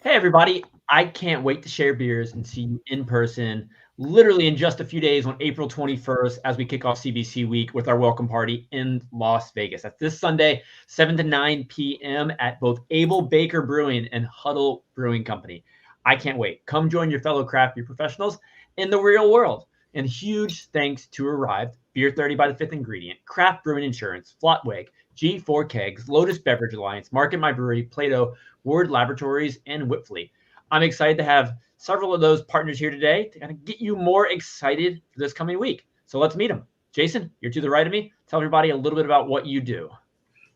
Hey, everybody. I can't wait to share beers and see you in person, literally in just a few days on April 21st as we kick off CBC week with our welcome party in Las Vegas. That's this Sunday, 7 to 9 p.m. at both Able Baker Brewing and HUDL Brewing Company. I can't wait. Come join your fellow craft beer professionals in the real world. And huge thanks to Arrived, Beer 30 by the Fifth Ingredient, Craft Brewing Insurance, Flottweg, G4 Kegs, Lotus Beverage Alliance, Market My Brewery, Plato, Ward Laboratories, and Whipfly. I'm excited to have several of those partners here today to kind of get you more excited for this coming week. So let's meet them. Jason, you're to the right of me. Tell everybody a little bit about what you do.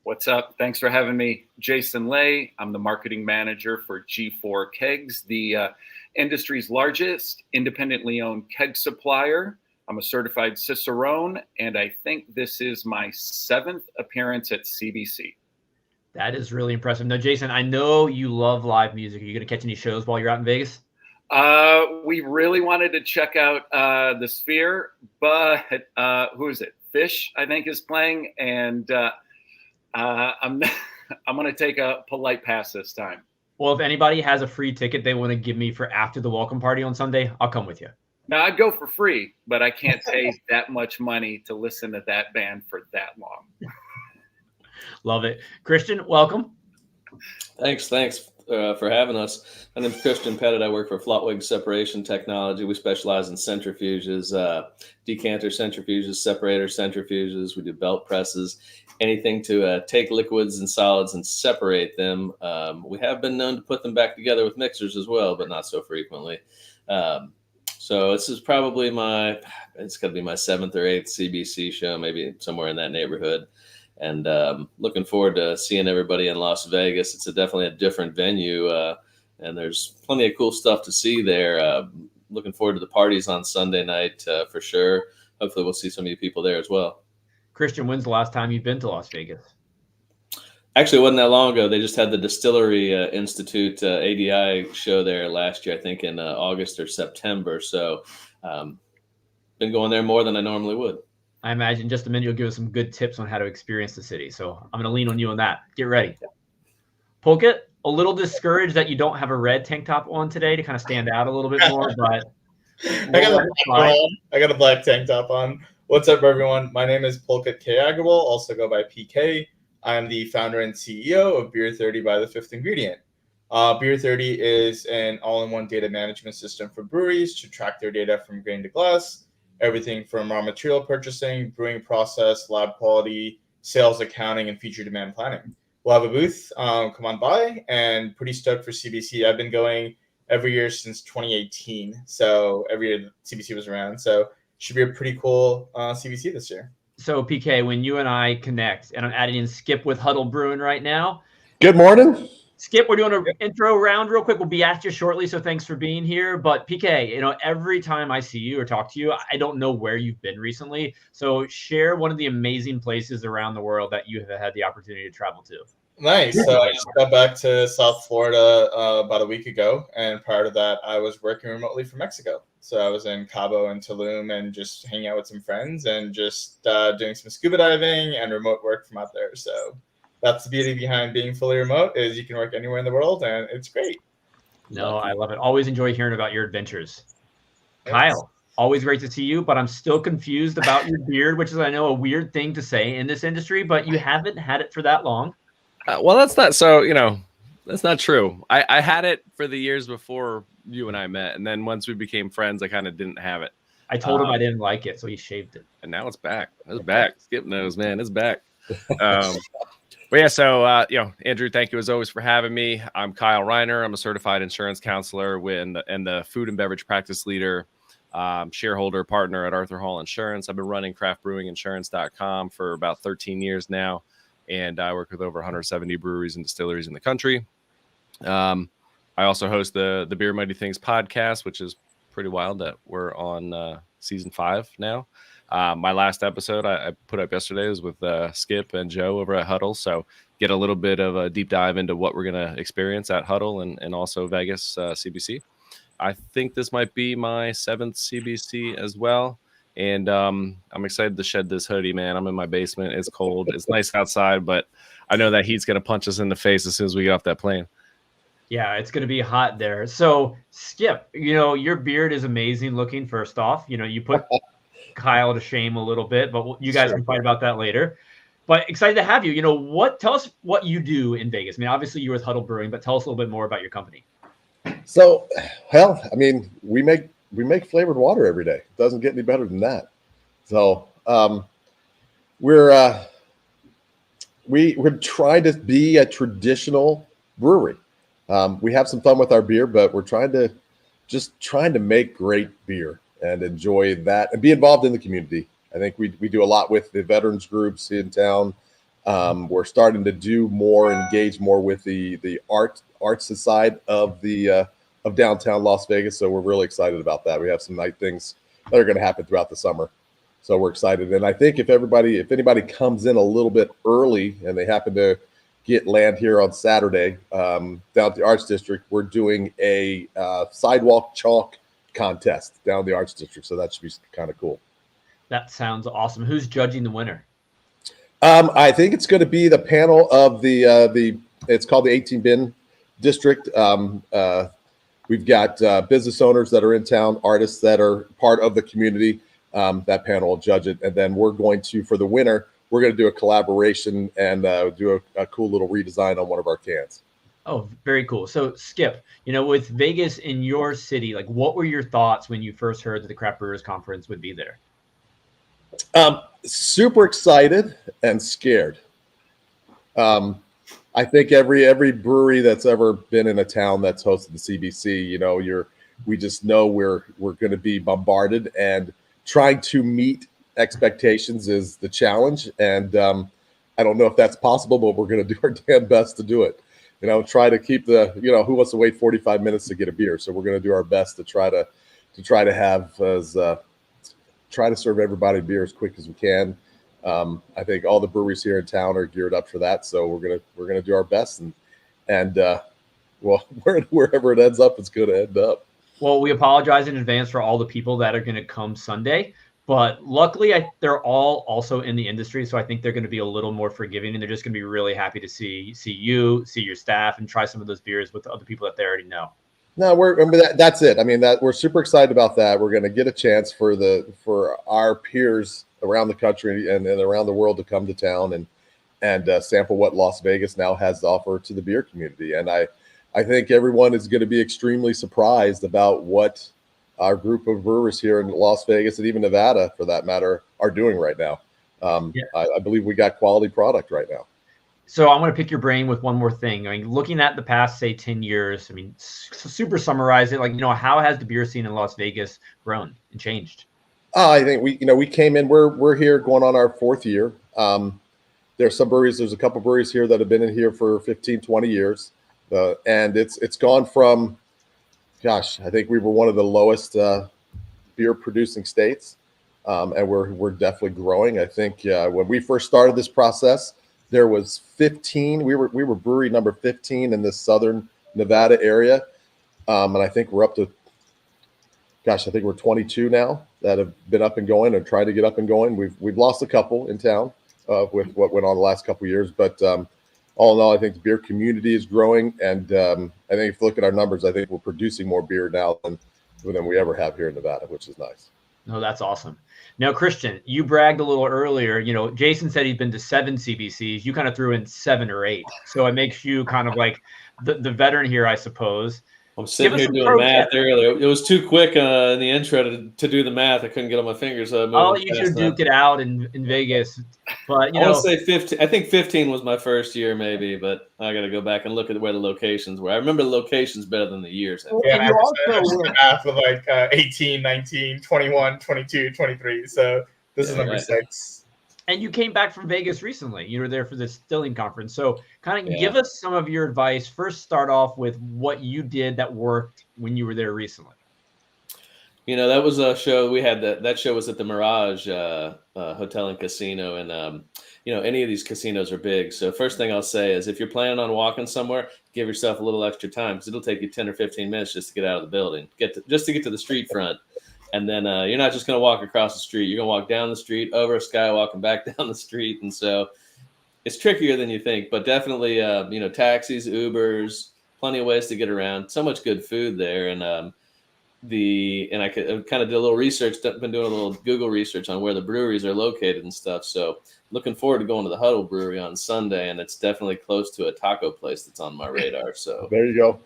What's up? Thanks for having me. Jason Lay. I'm the marketing manager for G4 Kegs, the industry's largest independently owned keg supplier. I'm a certified Cicerone, and I think this is my 7th appearance at CBC. That is really impressive. Now, Jason, I know you love live music. Are you going to catch any shows while you're out in Vegas? We really wanted to check out the Sphere, but who is it? Fish, I think, is playing, and I'm going to take a polite pass this time. Well, if anybody has a free ticket they want to give me for after the welcome party on Sunday, I'll come with you. Now, I'd go for free, but I can't pay that much money to listen to that band for that long. Love it. Christian, welcome. Thanks for having us. My name's Christian Pettit. I work for Flottweg Separation Technology. We specialize in centrifuges, decanter centrifuges, separator centrifuges. We do belt presses, anything to take liquids and solids and separate them. We have been known to put them back together with mixers as well, but not so frequently. So this is probably it's going to be my 7th or 8th CBC show, maybe somewhere in that neighborhood. And looking forward to seeing everybody in Las Vegas. It's definitely a different venue, and there's plenty of cool stuff to see there. Looking forward to the parties on Sunday night for sure. Hopefully we'll see some of you people there as well. Christian, when's the last time you've been to Las Vegas? Actually, it wasn't that long ago. They just had the Distillery Institute ADI show there last year, I think in August or September. So been going there more than I normally would. I imagine just a minute you'll give us some good tips on how to experience the city. So I'm going to lean on you on that. Get ready. Pulkit, a little discouraged that you don't have a red tank top on today to kind of stand out a little bit more, but I got a black tank top on. What's up, everyone? My name is Pulkit K. Agrawal, also go by PK. I'm the founder and CEO of Beer 30 by the Fifth Ingredient. Beer 30 is an all-in-one data management system for breweries to track their data from grain to glass. Everything from raw material purchasing, brewing process, lab quality, sales accounting, and future demand planning. We'll have a booth. Come on by, and pretty stoked for CBC. I've been going every year since 2018, so every year CBC was around. So should be a pretty cool CBC this year. So PK, when you and I connect, and I'm adding in Skip with HUDL Brewing right now. Good morning. Skip, we're doing an intro round real quick. We'll be at you shortly, so thanks for being here. But PK, every time I see you or talk to you, I don't know where you've been recently. So share one of the amazing places around the world that you have had the opportunity to travel to. Nice. So I just got back to South Florida about a week ago, and prior to that, I was working remotely from Mexico. So I was in Cabo and Tulum and just hanging out with some friends and just doing some scuba diving and remote work from out there. So that's the beauty behind being fully remote, is you can work anywhere in the world, and it's great. No, I love it. Always enjoy hearing about your adventures. Thanks. Kyle, always great to see you, but I'm still confused about your beard, which is, I know, a weird thing to say in this industry, but you haven't had it for that long. Well, that's not so, that's not true. I had it for the years before you and I met, and then once we became friends, I kind of didn't have it. I told him I didn't like it, so he shaved it. And now it's back. It's back. Skip knows, man. It's back. But yeah, so, Andrew, thank you as always for having me. I'm Kyle Rheiner. I'm a certified insurance counselor and the food and beverage practice leader, shareholder partner at Arthur Hall Insurance. I've been running craftbrewinginsurance.com for about 13 years now, and I work with over 170 breweries and distilleries in the country. I also host the Beer Mighty Things podcast, which is pretty wild that we're on season 5 now. My last episode I put up yesterday was with Skip and Joe over at HUDL. So get a little bit of a deep dive into what we're going to experience at HUDL and also Vegas CBC. I think this might be my 7th CBC as well. And I'm excited to shed this hoodie, man. I'm in my basement. It's cold. It's nice outside, but I know that heat's going to punch us in the face as soon as we get off that plane. Yeah, it's going to be hot there. So, Skip, your beard is amazing looking, first off. You put Kyle to shame a little bit, but you guys can fight about that later. But excited to have you. Tell us what you do in Vegas. I mean, obviously you're with HUDL Brewing, but tell us a little bit more about your company. So, hell, I mean, we make flavored water every day. It doesn't get any better than that. So, we're trying to be a traditional brewery. We have some fun with our beer, but we're trying to make great beer and enjoy that and be involved in the community. I think we do a lot with the veterans groups in town. We're starting to do more, engage more with the arts side of of downtown Las Vegas. So we're really excited about that. We have some nice things that are going to happen throughout the summer. So we're excited. And I think if anybody comes in a little bit early and they happen to land here on Saturday down at the Arts District, we're doing a sidewalk chalk contest down the Arts District. So that should be kind of cool. That sounds awesome. Who's judging the winner? I think it's going to be the panel of it's called the 18 bin district. We've got business owners that are in town, artists that are part of the community. That panel will judge it. And then we're going to, for the winner, we're going to do a collaboration and do a cool little redesign on one of our cans. Oh, very cool. So Skip, with Vegas in your city, like what were your thoughts when you first heard that the Craft Brewers Conference would be there? Super excited and scared. I think every brewery that's ever been in a town that's hosted the CBC, we just know we're going to be bombarded, and trying to meet expectations is the challenge. And I don't know if that's possible, but we're going to do our damn best to do it. Try to keep who wants to wait 45 minutes to get a beer? So we're going to do our best to try to have try to serve everybody beer as quick as we can. I think all the breweries here in town are geared up for that. So we're gonna do our best, and wherever it ends up, it's going to end up. Well, we apologize in advance for all the people that are going to come Sunday, but luckily they're all also in the industry. So I think they're going to be a little more forgiving, and they're just going to be really happy to see you, see your staff, and try some of those beers with the other people that they already know. No, that's it. I mean, we're super excited about that. We're going to get a chance for our peers around the country and around the world to come to town and sample what Las Vegas now has to offer to the beer community. And I think everyone is going to be extremely surprised about what our group of brewers here in Las Vegas and even Nevada, for that matter, are doing right now. I believe we got quality product right now. So I'm going to pick your brain with one more thing. I mean, looking at the past, say, 10 years, I mean, super summarize it. Like, how has the beer scene in Las Vegas grown and changed? I think we came in, we're here going on our 4th year. There's a couple breweries here that have been in here for 15, 20 years. And it's gone from, I think we were one of the lowest beer producing states. And we're definitely growing. I think when we first started this process, there was 15. We were brewery number 15 in the southern Nevada area, and I think we're up to, I think we're 22 now that have been up and going and tried to get up and going. We've lost a couple in town with what went on the last couple of years, but all in all, I think the beer community is growing, and I think if you look at our numbers, I think we're producing more beer now than we ever have here in Nevada, which is nice. No, that's awesome. Now, Christian, you bragged a little earlier. Jason said he'd been to 7 CBCs. You kind of threw in 7 or 8. So it makes you kind of like the veteran here, I suppose. I'm sitting here doing math earlier. It was too quick in the intro to do the math. I couldn't get on my fingers. You should duke it out in Vegas. But I want to say 15. I think 15 was my first year, maybe, but I got to go back and look at where the locations were. I remember the locations better than the years. Yeah, and I also math with like 18, 19, 21, 22, 23. So this is number 6. And you came back from Vegas recently. You were there for the Stilling Conference. So kind of give us some of your advice. First, start off with what you did that worked when you were there recently. That was a show we had. That show was at the Mirage Hotel and Casino. And, any of these casinos are big. So first thing I'll say is if you're planning on walking somewhere, give yourself a little extra time because it'll take you 10 or 15 minutes just to get out of the building, just to get to the street front. And then you're not just going to walk across the street. You're going to walk down the street, over a skywalk, and back down the street. And so it's trickier than you think. But definitely, taxis, Ubers, plenty of ways to get around. So much good food there, and I kind of did a little research. Been doing a little Google research on where the breweries are located and stuff. So looking forward to going to the HUDL Brewery on Sunday, and it's definitely close to a taco place that's on my radar. So there you go.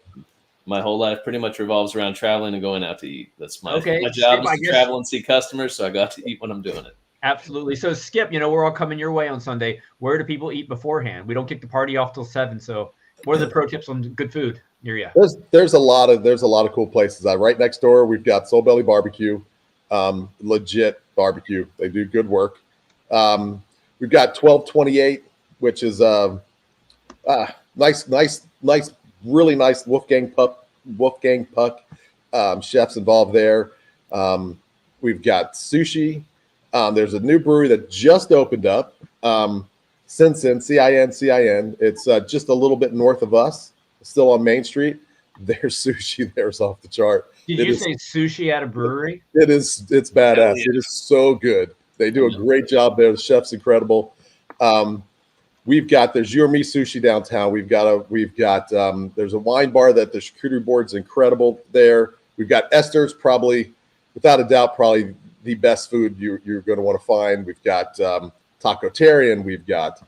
My whole life pretty much revolves around traveling and going out to eat. That's my job Skip, is to travel and see customers, so I got to eat when I'm doing it. Absolutely. So Skip, we're all coming your way on Sunday. Where do people eat beforehand? We don't kick the party off till 7. So what are the pro tips on good food near you? There's a lot of cool places. Right next door, we've got Soul Belly Barbecue, legit barbecue. They do good work. We've got 1228, which is nice, really nice Wolfgang Puck chefs involved there. We've got sushi. There's a new brewery that just opened up, Cincin. It's just a little bit north of us, still on Main Street. Their sushi there is off the chart. Did you say sushi at a brewery? It's badass. It is so good. They do a great job there. The chef's incredible. There's You or Me Sushi downtown. There's a wine bar that the charcuterie board's incredible there. We've got Esther's, probably, without a doubt, probably the best food you're going to want to find. We've got Taco Terrian. We've got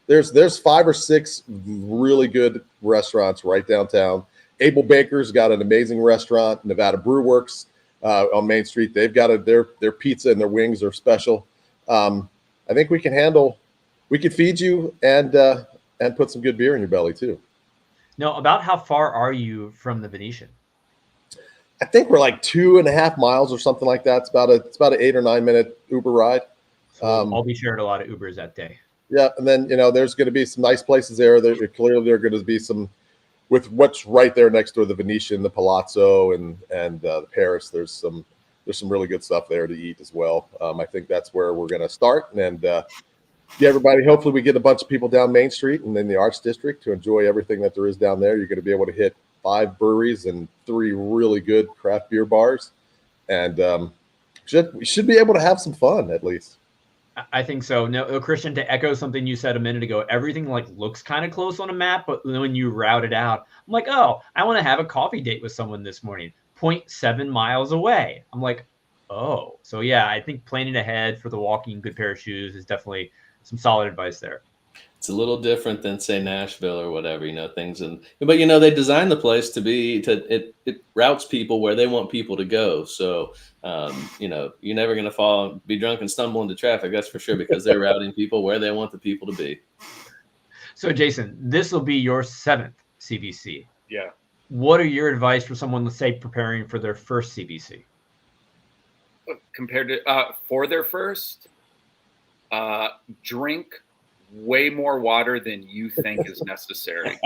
there's 5 or 6 really good restaurants right downtown. Able Baker's got an amazing restaurant. Nevada Brew Works on Main Street. They've got their pizza and their wings are special. I think we could feed you and put some good beer in your belly too. No, about how far are you from the Venetian? I think we're like 2.5 miles or something like that. It's about an 8 or 9 minute Uber ride. So I'll be sharing a lot of Ubers that day. Yeah, and then there's going to be some nice places there. Clearly there are going to be some with what's right there next door, the Venetian, the Palazzo, and the Paris. There's some really good stuff there to eat as well. I think that's where we're going to start. And everybody, hopefully we get a bunch of people down Main Street and in the Arts District to enjoy everything that there is down there. You're going to be able to hit 5 breweries and 3 really good craft beer bars, and we should be able to have some fun at least. I think so. No, Christian, to echo something you said a minute ago, everything looks kind of close on a map, but when you route it out, I'm like, oh, I want to have a coffee date with someone this morning, 0.7 miles away. I'm like, oh, so yeah, I think planning ahead for the walking, good pair of shoes is definitely some solid advice there. It's a little different than say Nashville or whatever, things. But they designed the place it routes people where they want people to go. So, you're never going to be drunk and stumble into traffic. That's for sure, because they're routing people where they want the people to be. So Jason, this will be your 7th CBC. Yeah. What are your advice for someone, let's say, preparing for their first CBC? Compared to for their first, drink way more water than you think is necessary.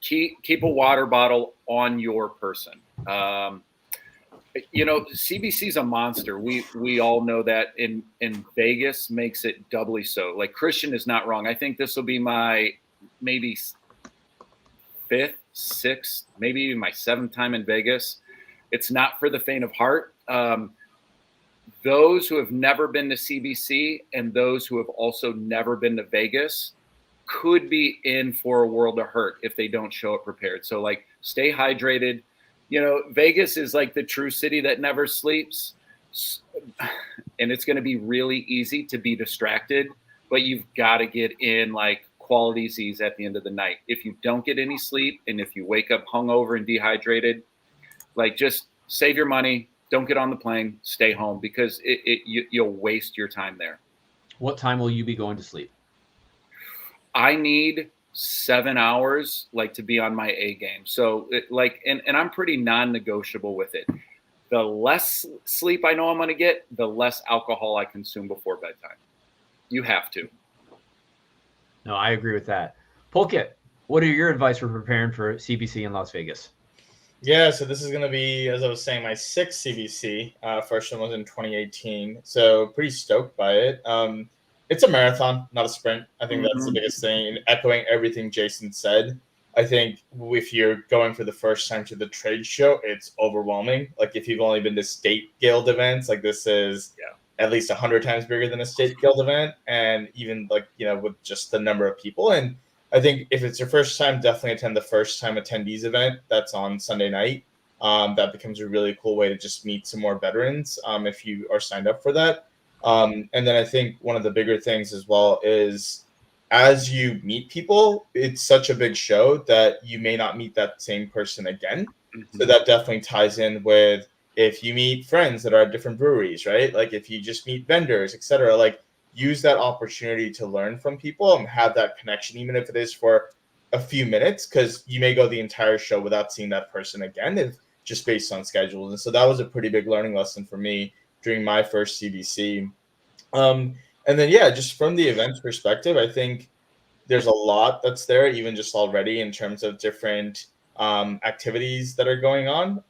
Keep a water bottle on your person. CBC is a monster. We all know that. In Vegas makes it doubly so. Like, Christian is not wrong. I think this will be my maybe 5th, 6th, maybe even my 7th time in Vegas. It's not for the faint of heart. Those who have never been to CBC and those who have also never been to Vegas could be in for a world of hurt if they don't show up prepared. So, stay hydrated. Vegas is like the true city that never sleeps. And it's going to be really easy to be distracted, but you've got to get in quality Z's at the end of the night. If you don't get any sleep and if you wake up hungover and dehydrated, just save your money. Don't get on the plane, stay home, because you'll waste your time there. What time will you be going to sleep? I need 7 hours, to be on my A game. So and I'm pretty non-negotiable with it. The less sleep I know I'm going to get, the less alcohol I consume before bedtime. You have to. No, I agree with that. Pulkit, what are your advice for preparing for CBC in Las Vegas? Yeah, so this is going to be, as I was saying, my 6th CBC. First one was in 2018, so pretty stoked by it. It's a marathon, not a sprint. I think that's the biggest thing. And echoing everything Jason said, I think if you're going for the first time to the trade show, it's overwhelming. If you've only been to state guild events, this is at least 100 times bigger than a state guild event, and even with just the number of people. And I think if it's your first time, definitely attend the first time attendees event. That's on Sunday night. That becomes a really cool way to just meet some more veterans if you are signed up for that. And then I think one of the bigger things as well is as you meet people, it's such a big show that you may not meet that same person again. Mm-hmm. So that definitely ties in with if you meet friends that are at different breweries, right? Like if you just meet vendors, etc. Like use that opportunity to learn from people and have that connection, even if it is for a few minutes, because you may go the entire show without seeing that person again, if just based on schedules. And so that was a pretty big learning lesson for me during my first CBC. And then, yeah, just from the events perspective, I think there's a lot that's there, even just already in terms of different activities that are going on.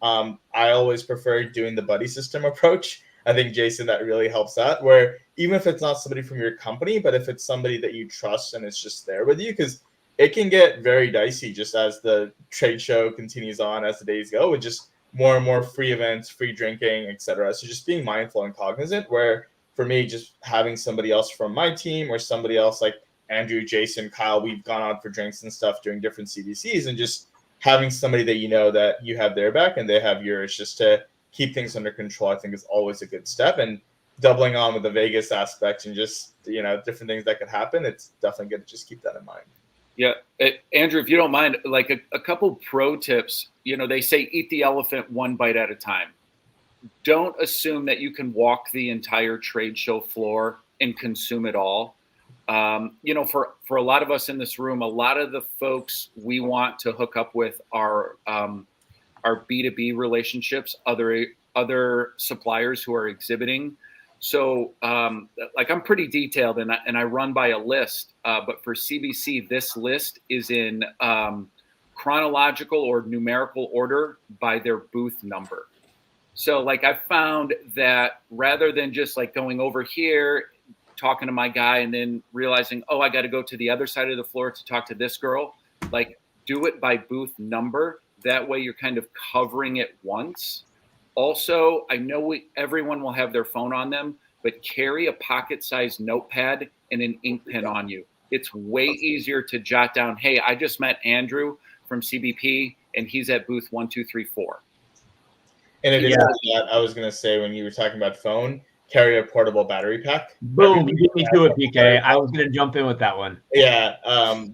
I always prefer doing the buddy system approach. I think, Jason, that really helps out, where even if it's not somebody from your company, but if it's somebody that you trust and it's just there with you, because it can get very dicey just as the trade show continues on, as the days go, with just more and more free events, free drinking, etc. So just being mindful and cognizant, where for me, just having somebody else from my team or somebody else like Andrew, Jason, Kyle, we've gone out for drinks and stuff during different CBCs, and just having somebody that you know that you have their back and they have yours, just to keep things under control, I think is always a good step. And doubling on with the Vegas aspect and just, different things that could happen, it's definitely good to just keep that in mind. Yeah. Andrew, if you don't mind, like a couple pro tips, they say eat the elephant one bite at a time. Don't assume that you can walk the entire trade show floor and consume it all. For a lot of us in this room, a lot of the folks we want to hook up with are B2B relationships, other suppliers who are exhibiting. So I'm pretty detailed and I run by a list, but for CBC, this list is in chronological or numerical order by their booth number. So I found that rather than just going over here, talking to my guy and then realizing, I got to go to the other side of the floor to talk to this girl, do it by booth number. That way you're kind of covering it once. Also, I know everyone will have their phone on them, but carry a pocket-sized notepad and an ink pen on you. It's way easier to jot down, hey, I just met Andrew from CBP, and he's at booth 1, 2, 3, 4. In addition to that, I was going to say, when you were talking about phone, carry a portable battery pack. Boom, you beat me to it, PK. I was going to jump in with that one. Yeah,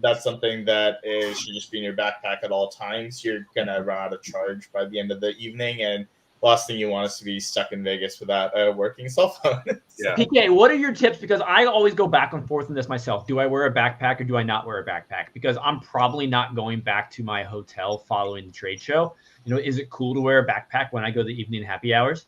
that's something that should just be in your backpack at all times. You're going to run out of charge by the end of the evening, and last thing you want is to be stuck in Vegas without a working cell phone. Yeah. PK, what are your tips? Because I always go back and forth on this myself. Do I wear a backpack or do I not wear a backpack? Because I'm probably not going back to my hotel following the trade show. Is it cool to wear a backpack when I go to the evening happy hours?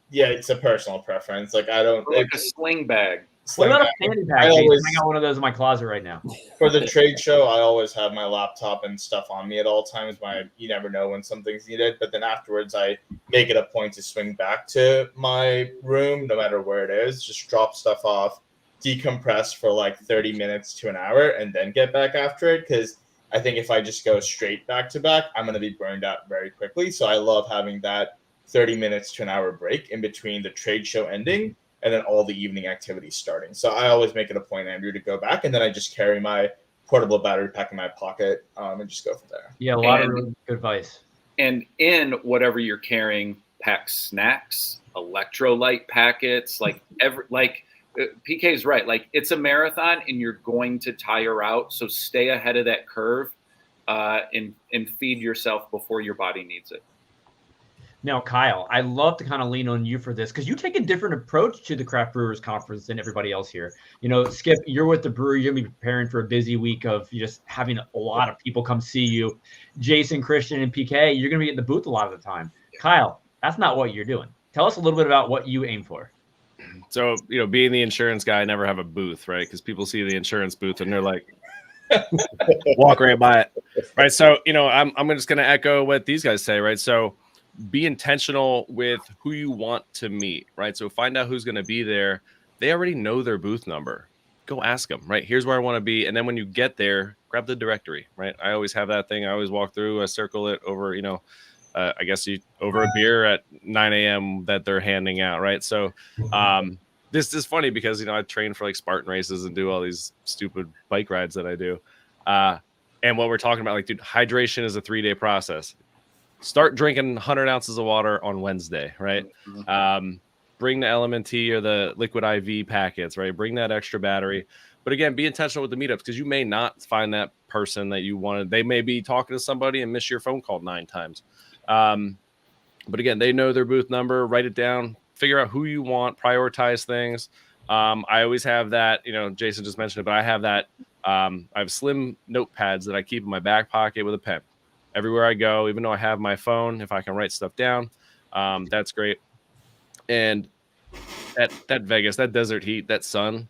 Yeah, it's a personal preference. I don't like a sling bag. What about a fanny pack? I got one of those in my closet right now. For the trade show, I always have my laptop and stuff on me at all times. You never know when something's needed. But then afterwards, I make it a point to swing back to my room, no matter where it is. Just drop stuff off, decompress for 30 minutes to an hour, and then get back after it. Because I think if I just go straight back to back, I'm going to be burned out very quickly. So I love having that 30 minutes to an hour break in between the trade show ending and then all the evening activities starting. So I always make it a point, Andrew, to go back, and then I just carry my portable battery pack in my pocket and just go from there. Yeah, a lot of really good advice. And in whatever you're carrying, pack snacks, electrolyte packets, PK's right. It's a marathon and you're going to tire out. So stay ahead of that curve and feed yourself before your body needs it. Now, Kyle, I love to kind of lean on you for this because you take a different approach to the Craft Brewers Conference than everybody else here. Skip, you're with the brewery. You're going to be preparing for a busy week of just having a lot of people come see you. Jason, Christian, and PK, you're going to be at the booth a lot of the time. Kyle, that's not what you're doing. Tell us a little bit about what you aim for. So, being the insurance guy, I never have a booth, right? Because people see the insurance booth and they're like, walk right by it, right? So, I'm just going to echo what these guys say, right? So, be intentional with who you want to meet, right? So find out who's going to be there. They already know their booth number. Go ask them, right? Here's where I want to be. And then when you get there, grab the directory, right? I always have that thing. I always walk through, I circle it over, over a beer at 9 a.m. that they're handing out, right? So this this is funny because, I train for like Spartan races and do all these stupid bike rides that I do. And what we're talking about, like, dude, hydration is a 3-day process. Start drinking 100 ounces of water on Wednesday, right? Bring the LMNT or the liquid IV packets, right? Bring that extra battery. But again, be intentional with the meetups, because you may not find that person that you wanted. They may be talking to somebody and miss your phone call 9 times. But again, they know their booth number. Write it down. Figure out who you want. Prioritize things. I always have that. Jason just mentioned it, but I have that. I have slim notepads that I keep in my back pocket with a pen. Everywhere I go, even though I have my phone, if I can write stuff down, that's great. And that Vegas, that desert heat, that sun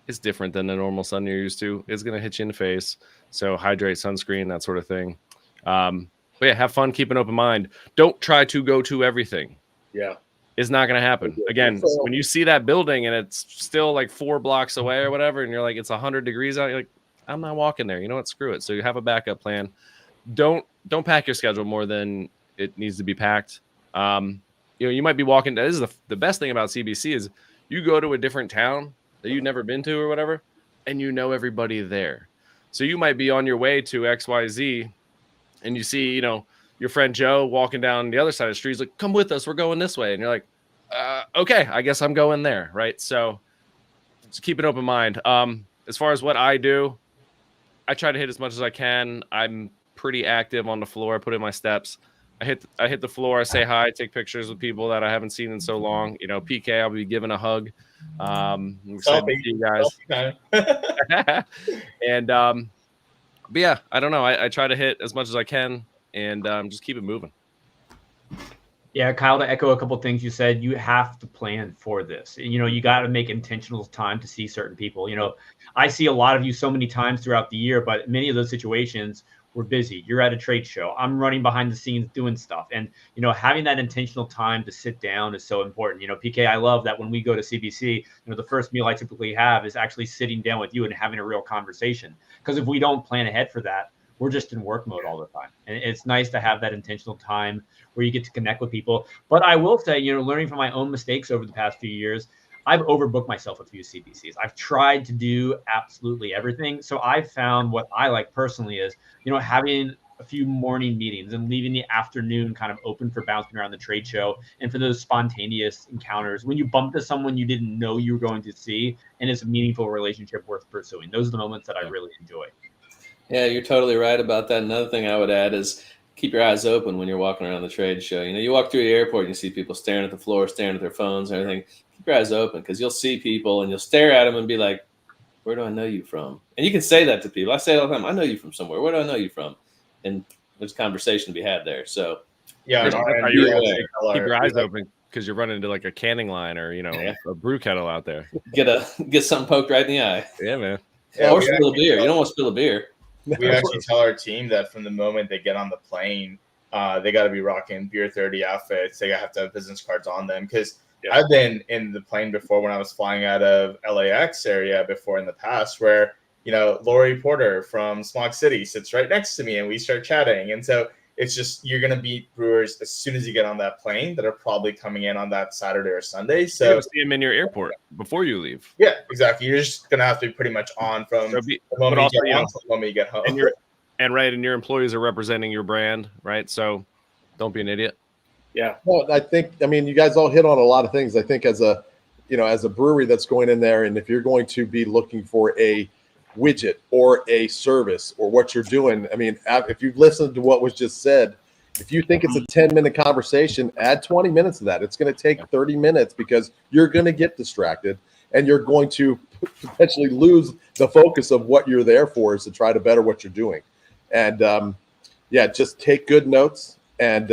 is different than the normal sun you're used to. It's going to hit you in the face. So hydrate, sunscreen, that sort of thing. But yeah, have fun, keep an open mind. Don't try to go to everything. Yeah. It's not going to happen. Again, when you see that building and it's still like 4 blocks away or whatever, and you're like, it's 100 degrees out, you're like, I'm not walking there. You know what? Screw it. So you have a backup plan. Don't pack your schedule more than it needs to be packed. You might be walking. This is the best thing about CBC is you go to a different town that you've never been to or whatever, and you know everybody there. So you might be on your way to XYZ, and you see, your friend Joe walking down the other side of the street. He's like, come with us. We're going this way. And you're like, okay, I guess I'm going there. Right. So just keep an open mind. As far as what I do, I try to hit as much as I can. I'm pretty active on the floor. I put in my steps. I hit the floor. I say hi, take pictures with people that I haven't seen in so long. PK, I'll be giving a hug. I'm excited to see you guys. And but yeah, I don't know. I try to hit as much as I can and just keep it moving. Yeah, Kyle, to echo a couple of things you said, you have to plan for this. You got to make intentional time to see certain people. I see a lot of you so many times throughout the year, but many of those situations, we're busy. You're at a trade show. I'm running behind the scenes doing stuff. And, having that intentional time to sit down is so important. PK, I love that when we go to CBC, the first meal I typically have is actually sitting down with you and having a real conversation. Because if we don't plan ahead for that, we're just in work mode all the time. And it's nice to have that intentional time where you get to connect with people. But I will say, learning from my own mistakes over the past few years, I've overbooked myself a few CBCs. I've tried to do absolutely everything. So I've found what I like personally is, having a few morning meetings and leaving the afternoon kind of open for bouncing around the trade show and for those spontaneous encounters when you bump into someone you didn't know you were going to see and it's a meaningful relationship worth pursuing. Those are the moments that I really enjoy. Yeah, you're totally right about that. Another thing I would add is keep your eyes open when you're walking around the trade show. You walk through the airport and you see people staring at the floor, staring at their phones and everything. Keep your eyes open because you'll see people and you'll stare at them and be like, where do I know you from? And you can say that to people. I say it all the time, I know you from somewhere. Where do I know you from? And there's conversation to be had there. So yeah, keep your eyes open because you're running into like a canning line or, a brew kettle out there. Get something poked right in the eye. Yeah, man. Yeah, or spill a beer. You don't want to spill a beer. We actually tell our team that from the moment they get on the plane, they got to be rocking Beer 30 outfits. They have to have business cards on them because I've been in the plane before when I was flying out of LAX area before in the past where, Lori Porter from Smog City sits right next to me and we start chatting. And so it's just you're going to meet brewers as soon as you get on that plane that are probably coming in on that Saturday or Sunday. So you'll see them in your airport before you leave. Yeah, exactly. You're just going to have to be pretty much on from the moment you get on to the moment you get home. And your employees are representing your brand, right? So don't be an idiot. Yeah. Well, you guys all hit on a lot of things. I think as a brewery that's going in there, and if you're going to be looking for a widget or a service or what you're doing, if you've listened to what was just said, if you think it's a 10-minute conversation, add 20 minutes of that. It's going to take 30 minutes because you're going to get distracted and you're going to potentially lose the focus of what you're there for is to try to better what you're doing. And just take good notes and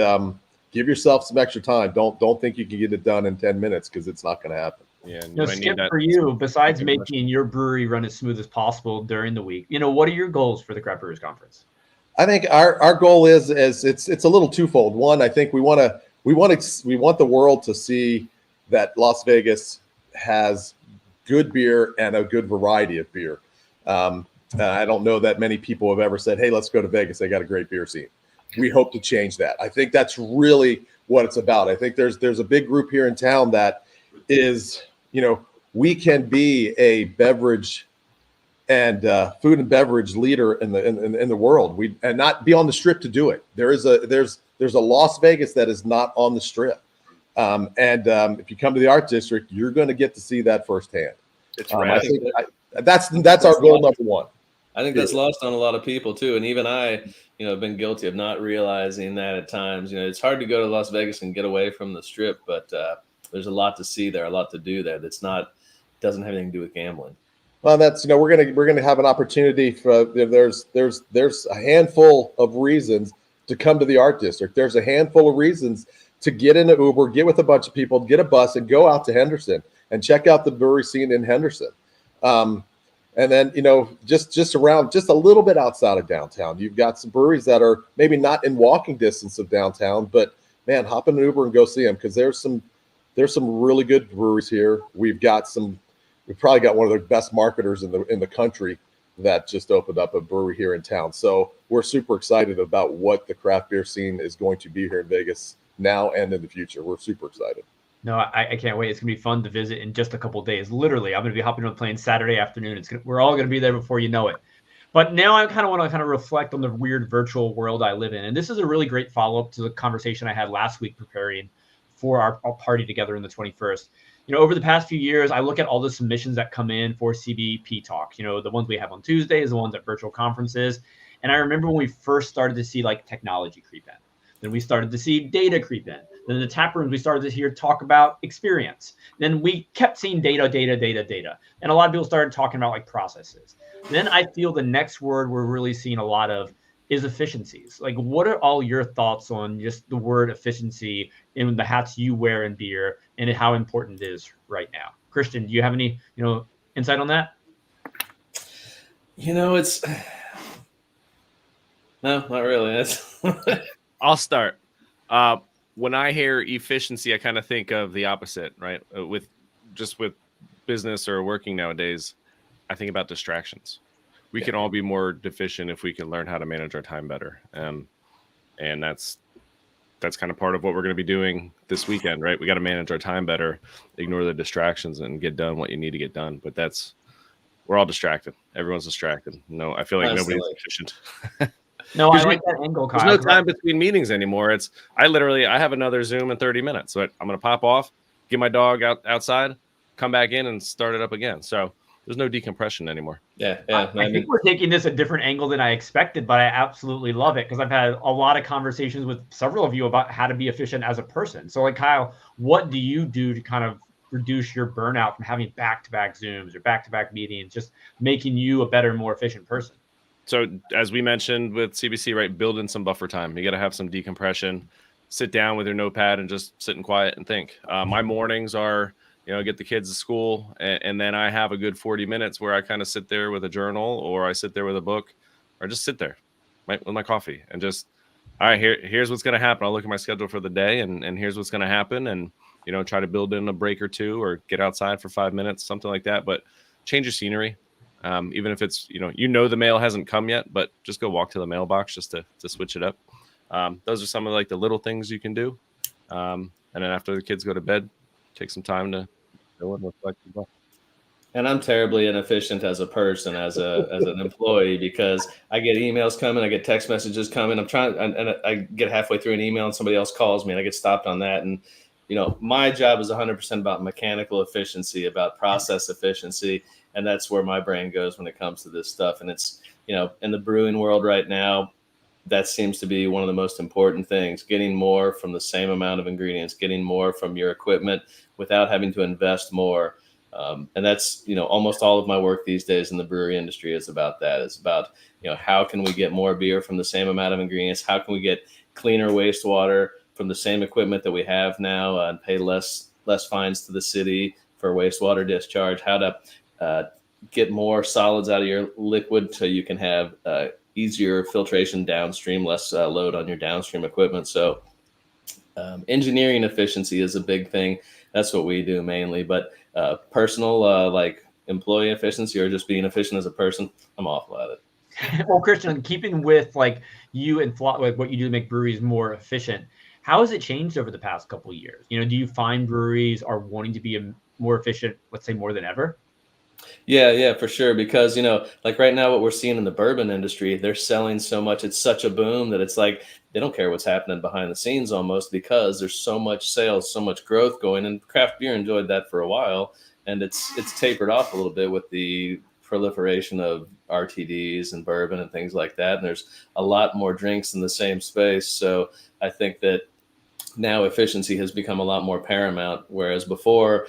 give yourself some extra time. Don't think you can get it done in 10 minutes because it's not going to happen. Yeah, Skip, for you, besides making your brewery run as smooth as possible during the week, what are your goals for the Craft Brewers Conference? I think our goal is it's a little twofold. One, I think we want the world to see that Las Vegas has good beer and a good variety of beer. I don't know that many people have ever said, "Hey, let's go to Vegas. They got a great beer scene." We hope to change that. I think that's really what it's about. I think there's a big group here in town that is, we can be a beverage and food and beverage leader in the world. And not be on the strip to do it. There's a Las Vegas that is not on the strip. If you come to the art district, you're going to get to see that firsthand. It's right. I think that's our goal number one. I think that's lost on a lot of people too. And even I, have been guilty of not realizing that at times. It's hard to go to Las Vegas and get away from the strip, but there's a lot to see there, a lot to do there. Doesn't have anything to do with gambling. Well, that's we're gonna have an opportunity for there's a handful of reasons to come to the art district. There's a handful of reasons to get in an Uber, get with a bunch of people, get a bus, and go out to Henderson and check out the brewery scene in Henderson. And then, just around, just a little bit outside of downtown, you've got some breweries that are maybe not in walking distance of downtown, but man, hop in an Uber and go see them, because there's some really good breweries here. We've probably got one of the best marketers in the country that just opened up a brewery here in town. So we're super excited about what the craft beer scene is going to be here in Vegas now and in the future. We're super excited. No, I can't wait. It's going to be fun to visit in just a couple of days. Literally, I'm going to be hopping on a plane Saturday afternoon. We're all going to be there before you know it. But now I kind of want to reflect on the weird virtual world I live in. And this is a really great follow-up to the conversation I had last week preparing for our party together on the 21st. Over the past few years, I look at all the submissions that come in for CBP Talk, the ones we have on Tuesdays, the ones at virtual conferences. And I remember when we first started to see technology creep in. Then we started to see data creep in. Then in the tap rooms, we started to hear talk about experience. Then we kept seeing data. And a lot of people started talking about processes. Then I feel the next word we're really seeing a lot of is efficiencies. What are all your thoughts on just the word efficiency in the hats you wear in beer and how important it is right now? Christian, do you have any, insight on that? It's no, not really. I'll start. When I hear efficiency, I kind of think of the opposite, right? With business or working nowadays, I think about distractions. We can all be more deficient if we can learn how to manage our time better. And that's kind of part of what we're going to be doing this weekend, right? We got to manage our time better, ignore the distractions, and get done what you need to get done. But we're all distracted. Everyone's distracted. No, I feel like nobody's efficient. No, I like that angle, Kyle. There's no time between meetings anymore. I have another Zoom in 30 minutes. So I'm going to pop off, get my dog outside, come back in and start it up again. So there's no decompression anymore. Yeah. I think we're taking this a different angle than I expected, but I absolutely love it because I've had a lot of conversations with several of you about how to be efficient as a person. So Kyle, what do you do to kind of reduce your burnout from having back-to-back Zooms or back-to-back meetings, just making you a better, more efficient person? So as we mentioned with CBC, right, build in some buffer time. You got to have some decompression, sit down with your notepad and just sit in quiet and think. My mornings are, get the kids to school, and then I have a good 40 minutes where I kind of sit there with a journal, or I sit there with a book, or just sit there with my coffee and just, all right, here's what's going to happen. I'll look at my schedule for the day, and here's what's going to happen, and try to build in a break or two, or get outside for 5 minutes, something like that. But change your scenery, even if it's the mail hasn't come yet, but just go walk to the mailbox just to switch it up. Those are some of the little things you can do, and then after the kids go to bed, take some time to go and reflect. And I'm terribly inefficient as a person, as an employee, because I get emails coming, I get text messages coming. I'm trying, and I get halfway through an email and somebody else calls me and I get stopped on that. And, my job is 100% about mechanical efficiency, about process efficiency. And that's where my brain goes when it comes to this stuff. And it's, in the brewing world right now, that seems to be one of the most important things, getting more from the same amount of ingredients, getting more from your equipment without having to invest more. And that's, almost all of my work these days in the brewery industry is about that. It's about, how can we get more beer from the same amount of ingredients? How can we get cleaner wastewater from the same equipment that we have now and pay less fines to the city for wastewater discharge? How to get more solids out of your liquid so you can have easier filtration downstream, less load on your downstream equipment. So engineering efficiency is a big thing. That's what we do mainly. But personal, employee efficiency or just being efficient as a person, I'm awful at it. Well, Christian, keeping with you and Flottweg, what you do to make breweries more efficient, how has it changed over the past couple of years? Do you find breweries are wanting to be more efficient, let's say more than ever? Yeah, for sure. Because, like right now, what we're seeing in the bourbon industry, they're selling so much. It's such a boom that it's like they don't care what's happening behind the scenes almost, because there's so much sales, so much growth going. And craft beer enjoyed that for a while. And it's tapered off a little bit with the proliferation of RTDs and bourbon and things like that. And there's a lot more drinks in the same space. So I think that now efficiency has become a lot more paramount, whereas before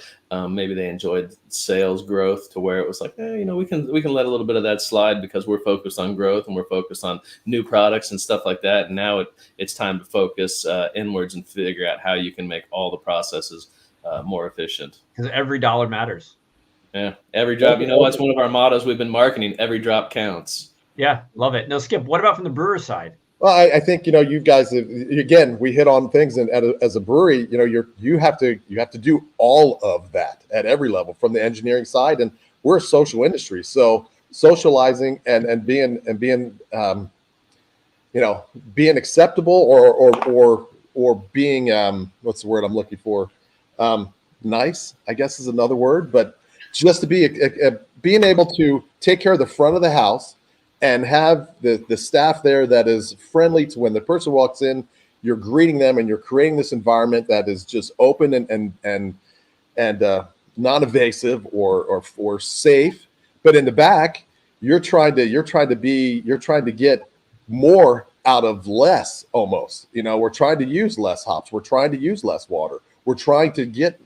maybe they enjoyed sales growth to where it was like, we can let a little bit of that slide because we're focused on growth and we're focused on new products and stuff like that. And now it's time to focus inwards and figure out how you can make all the processes more efficient. Because every dollar matters. Yeah, every drop. What's one of our mottos we've been marketing? Every drop counts. Yeah, love it. No, Skip, what about from the brewer side? Well, I think you guys again, we hit on things, and as a brewery, you have to do all of that at every level, from the engineering side, and we're a social industry, so socializing and being being acceptable or being what's the word I'm looking for, nice, I guess is another word, but just to be being able to take care of the front of the house and have the staff there that is friendly to when the person walks in, you're greeting them and you're creating this environment that is just open and non-invasive or safe. But in the back, you're trying to get more out of less almost. We're trying to use less hops. We're trying to use less water. We're trying to get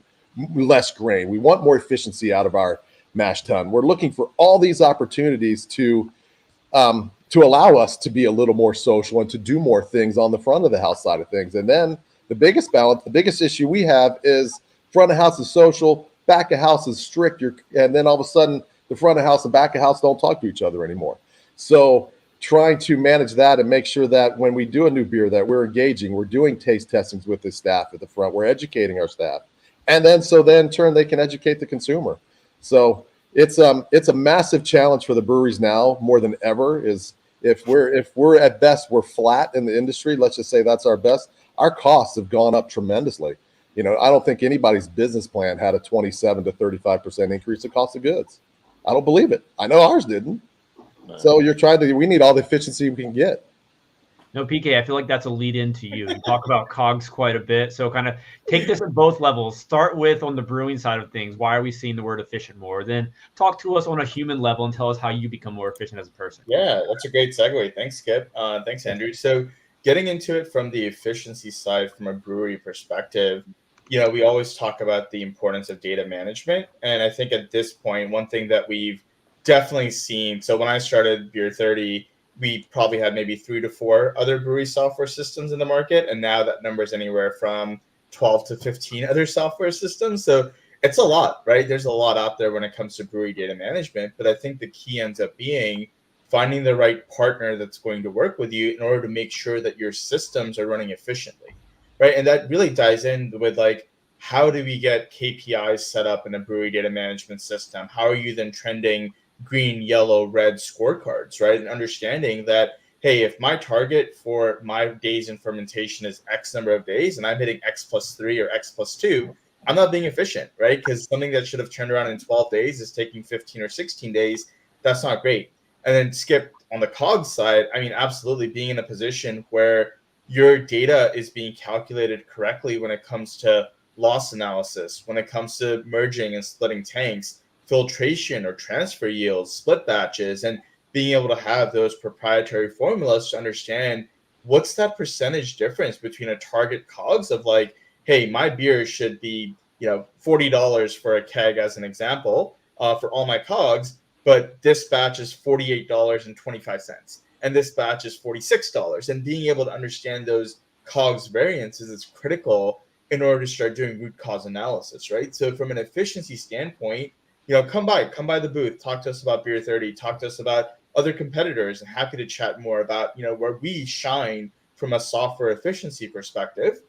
less grain. We want more efficiency out of our mash tun. We're looking for all these opportunities to allow us to be a little more social and to do more things on the front of the house side of things. And then the biggest issue we have is front of house is social, back of house is strict. And then all of a sudden the front of house and back of house don't talk to each other anymore. So trying to manage that and make sure that when we do a new beer that we're engaging, we're doing taste testings with the staff at the front, we're educating our staff. And then in turn they can educate the consumer. So it's a massive challenge for the breweries now more than ever. Is if we're at best we're flat in the industry, let's just say that's our best, our costs have gone up tremendously. I don't think anybody's business plan had a 27 to 35% increase in cost of goods. I don't believe it. I know ours didn't. So we need all the efficiency we can get. No, PK, I feel like that's a lead into you. You talk about COGS quite a bit. So kind of take this at both levels. Start with on the brewing side of things. Why are we seeing the word efficient more? Then talk to us on a human level and tell us how you become more efficient as a person. Yeah, that's a great segue. Thanks, Skip. Thanks, Andrew. So getting into it from the efficiency side, from a brewery perspective, we always talk about the importance of data management. And I think at this point, one thing that we've definitely seen, so when I started Beer 30, we probably had maybe 3 to 4 other brewery software systems in the market. And now that number is anywhere from 12 to 15 other software systems. So it's a lot, right? There's a lot out there when it comes to brewery data management. But I think the key ends up being finding the right partner that's going to work with you in order to make sure that your systems are running efficiently, right? And that really ties in with how do we get KPIs set up in a brewery data management system? How are you then trending green, yellow, red scorecards, right? And understanding that, hey, if my target for my days in fermentation is X number of days and I'm hitting X plus 3 or X plus 2, I'm not being efficient, right? Because something that should have turned around in 12 days is taking 15 or 16 days. That's not great. And then Skip, on the COGS side, absolutely being in a position where your data is being calculated correctly when it comes to loss analysis, when it comes to merging and splitting tanks, filtration or transfer yields, split batches, and being able to have those proprietary formulas to understand what's that percentage difference between a target COGS of hey, my beer should be $40 for a keg as an example for all my COGS, but this batch is $48.25 and this batch is $46. And being able to understand those COGS variances is critical in order to start doing root cause analysis, right? So from an efficiency standpoint, come by the booth, talk to us about Beer 30, talk to us about other competitors, and happy to chat more about, where we shine from a software efficiency perspective.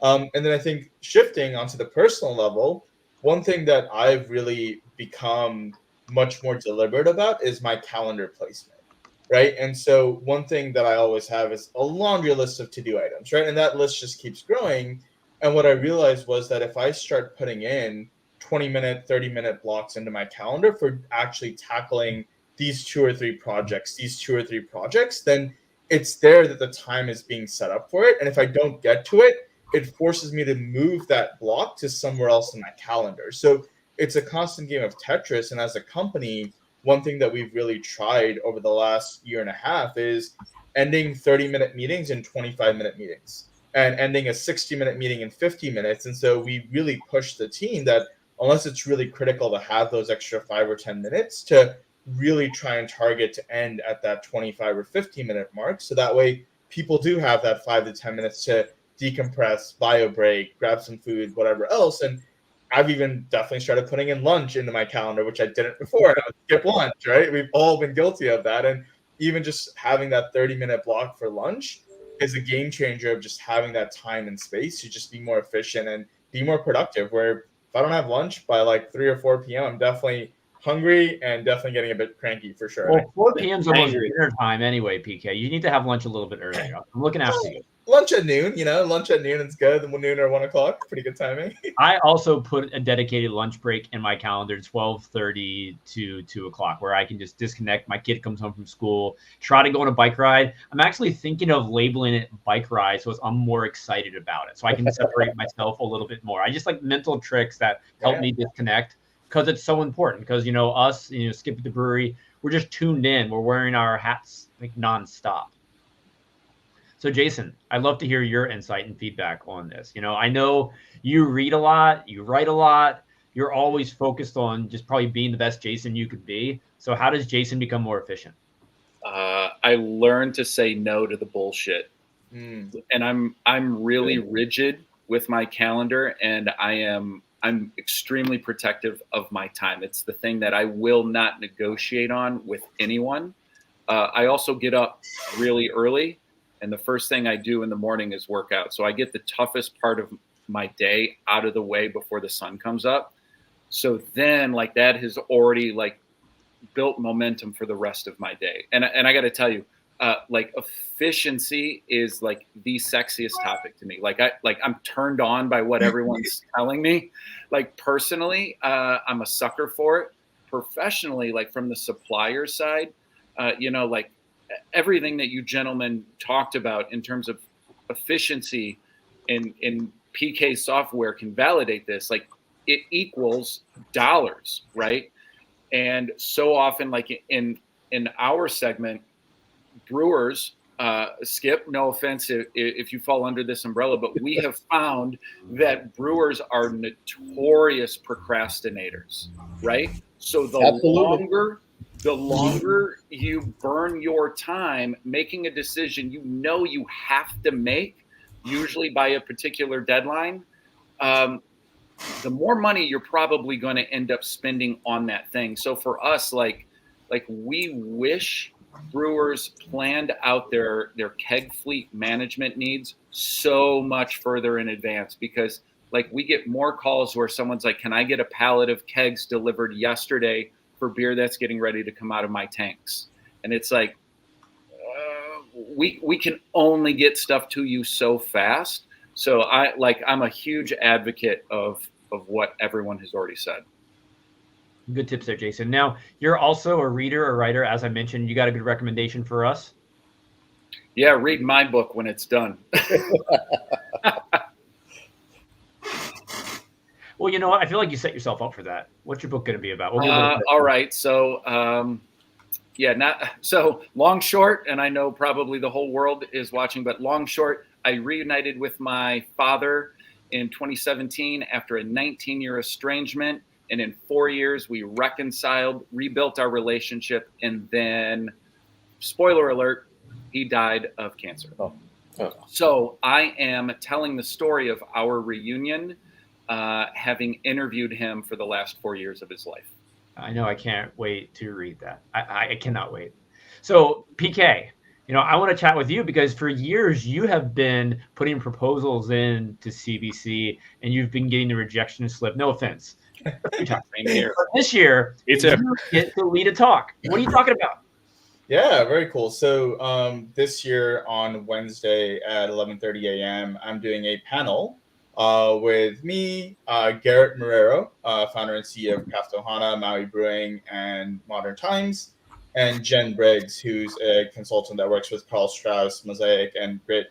And then I think shifting onto the personal level, one thing that I've really become much more deliberate about is my calendar placement, right? And so one thing that I always have is a laundry list of to-do items, right? And that list just keeps growing. And what I realized was that if I start putting in 20-minute, 30-minute blocks into my calendar for actually tackling these two or three projects, then it's there that the time is being set up for it. And if I don't get to it, it forces me to move that block to somewhere else in my calendar. So it's a constant game of Tetris. And as a company, one thing that we've really tried over the last year and a half is ending 30-minute meetings in 25-minute meetings and ending a 60-minute meeting in 50 minutes. And so we really push the team that unless it's really critical to have those extra 5 or 10 minutes, to really try and target to end at that 25 or 50-minute mark. So that way people do have that 5 to 10 minutes to decompress, bio break, grab some food, whatever else. And I've even definitely started putting in lunch into my calendar, which I didn't before. I would skip lunch, right? We've all been guilty of that. And even just having that 30-minute block for lunch is a game changer of just having that time and space to just be more efficient and be more productive. Where if I don't have lunch by like 3 or 4 p.m., I'm definitely hungry and definitely getting a bit cranky for sure. Well, 4 p.m. is almost dinner time anyway, PK. You need to have lunch a little bit earlier. I'm looking after you. Lunch at noon, lunch at noon is good. Noon or 1 o'clock, pretty good timing. I also put a dedicated lunch break in my calendar, 12:30 to 2 o'clock, where I can just disconnect. My kid comes home from school, try to go on a bike ride. I'm actually thinking of labeling it bike ride, so I'm more excited about it. So I can separate myself a little bit more. I just like mental tricks that help me disconnect because it's so important. Because, us, Skip at the Brewery, we're just tuned in. We're wearing our hats like nonstop. So Jason, I'd love to hear your insight and feedback on this. I know you read a lot, you write a lot, you're always focused on just probably being the best Jason you could be. So how does Jason become more efficient? I learned to say no to the bullshit. And I'm really rigid with my calendar, and I'm extremely protective of my time. It's the thing that I will not negotiate on with anyone. I also get up really early. And the first thing I do in the morning is work out. So I get the toughest part of my day out of the way before the sun comes up. So then that has already built momentum for the rest of my day. And I got to tell you, efficiency is the sexiest topic to me. I'm turned on by what everyone's telling me. Personally, I'm a sucker for it. Professionally, from the supplier side, everything that you gentlemen talked about in terms of efficiency in PK software can validate this. It equals dollars, right? And so often, in our segment, brewers, Skip, no offense if you fall under this umbrella, but we have found that brewers are notorious procrastinators, right? So the longer you burn your time making a decision you have to make, usually by a particular deadline, the more money you're probably going to end up spending on that thing. So for us, we wish brewers planned out their keg fleet management needs so much further in advance, because we get more calls where someone's like, can I get a pallet of kegs delivered yesterday for beer that's getting ready to come out of my tanks? And it's we can only get stuff to you so fast. So I'm a huge advocate of what everyone has already said. Good tips there, Jason. Now, you're also a reader or writer. As I mentioned, you got a good recommendation for us? Yeah, read my book when it's done. Well, you know what? I feel like you set yourself up for that. What's your book going to be about? All right. So, so long short, and I know probably the whole world is watching, but long short, I reunited with my father in 2017 after a 19-year estrangement. And in 4 years, we reconciled, rebuilt our relationship. And then, spoiler alert, he died of cancer. So I am telling the story of our reunion, having interviewed him for the last 4 years of his life. I know. I can't wait to read that. I cannot wait. So PK, I want to chat with you because for years you have been putting proposals in to CBC and you've been getting the rejection slip. No offense. This year, you get to lead a talk. What are you talking about? Yeah, very cool. So this year on Wednesday at 11:30 a.m., I'm doing a panel with me, Garrett Marrero, founder and CEO of Craft Ohana, Maui Brewing, and Modern Times, and Jen Briggs, who's a consultant that works with Carl Strauss, Mosaic, and Grit